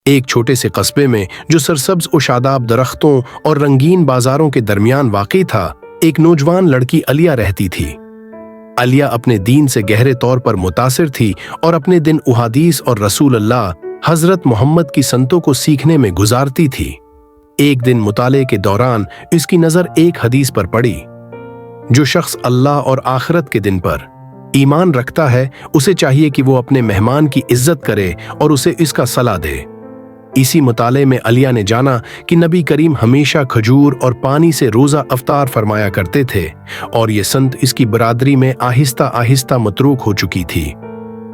ایک چھوٹے سے قصبے میں جو سرسبز و شاداب درختوں اور رنگین بازاروں کے درمیان واقع تھا، ایک نوجوان لڑکی علیہ رہتی تھی۔ علیہ اپنے دین سے گہرے طور پر متاثر تھی اور اپنے دن احادیث اور رسول اللہ حضرت محمد کی سنتوں کو سیکھنے میں گزارتی تھی۔ ایک دن مطالعے کے دوران اس کی نظر ایک حدیث پر پڑی: جو شخص اللہ اور آخرت کے دن پر ایمان رکھتا ہے، اسے چاہیے کہ وہ اپنے مہمان کی عزت کرے اور اسے اس کا صلہ دے۔ اسی مطالعے میں علیہ نے جانا کہ نبی کریم ہمیشہ کھجور اور پانی سے روزہ افطار فرمایا کرتے تھے، اور یہ سنت اس کی برادری میں آہستہ آہستہ متروک ہو چکی تھی۔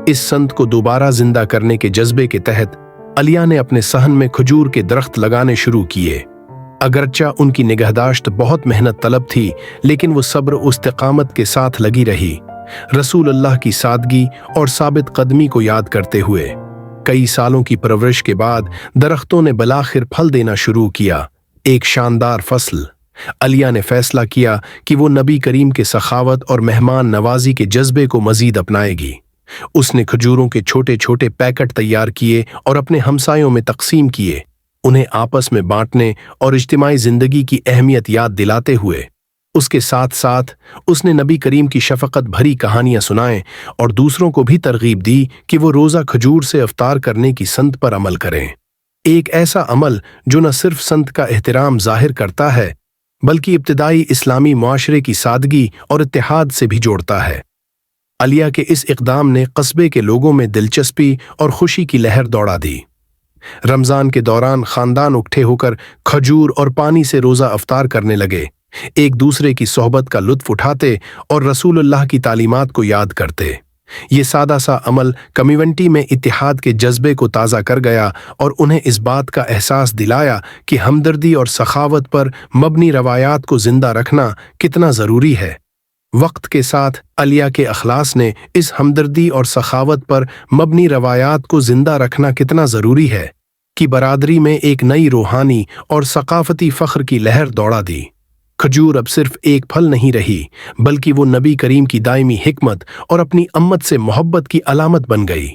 اس سنت کو دوبارہ زندہ کرنے کے جذبے کے تحت علیہ نے اپنے صحن میں کھجور کے درخت لگانے شروع کیے۔ اگرچہ ان کی نگہداشت بہت محنت طلب تھی، لیکن وہ صبر و استقامت کے ساتھ لگی رہی، رسول اللہ کی سادگی اور ثابت قدمی کو یاد کرتے ہوئے۔ کئی سالوں کی پرورش کے بعد درختوں نے بالآخر پھل دینا شروع کیا، ایک شاندار فصل۔ علیہ نے فیصلہ کیا کہ وہ نبی کریم کے سخاوت اور مہمان نوازی کے جذبے کو مزید اپنائے گی۔ اس نے کھجوروں کے چھوٹے چھوٹے پیکٹ تیار کیے اور اپنے ہمسایوں میں تقسیم کیے، انہیں آپس میں بانٹنے اور اجتماعی زندگی کی اہمیت یاد دلاتے ہوئے۔ اس کے ساتھ ساتھ اس نے نبی کریم کی شفقت بھری کہانیاں سنائیں اور دوسروں کو بھی ترغیب دی کہ وہ روزہ کھجور سے افطار کرنے کی سنت پر عمل کریں، ایک ایسا عمل جو نہ صرف سنت کا احترام ظاہر کرتا ہے بلکہ ابتدائی اسلامی معاشرے کی سادگی اور اتحاد سے بھی جوڑتا ہے۔ علیہ کے اس اقدام نے قصبے کے لوگوں میں دلچسپی اور خوشی کی لہر دوڑا دی۔ رمضان کے دوران خاندان اکٹھے ہو کر کھجور اور پانی سے روزہ افطار کرنے لگے، ایک دوسرے کی صحبت کا لطف اٹھاتے اور رسول اللہ کی تعلیمات کو یاد کرتے۔ یہ سادہ سا عمل کمیونٹی میں اتحاد کے جذبے کو تازہ کر گیا اور انہیں اس بات کا احساس دلایا کہ ہمدردی اور سخاوت پر مبنی روایات کو زندہ رکھنا کتنا ضروری ہے۔ وقت کے ساتھ علیہ کے اخلاص نے اس ہمدردی اور سخاوت پر مبنی روایات کو زندہ رکھنا کتنا ضروری ہے کہ برادری میں ایک نئی روحانی اور ثقافتی فخر کی لہر دوڑا دی۔ کھجور اب صرف ایک پھل نہیں رہی، بلکہ وہ نبی کریم کی دائمی حکمت اور اپنی امت سے محبت کی علامت بن گئی۔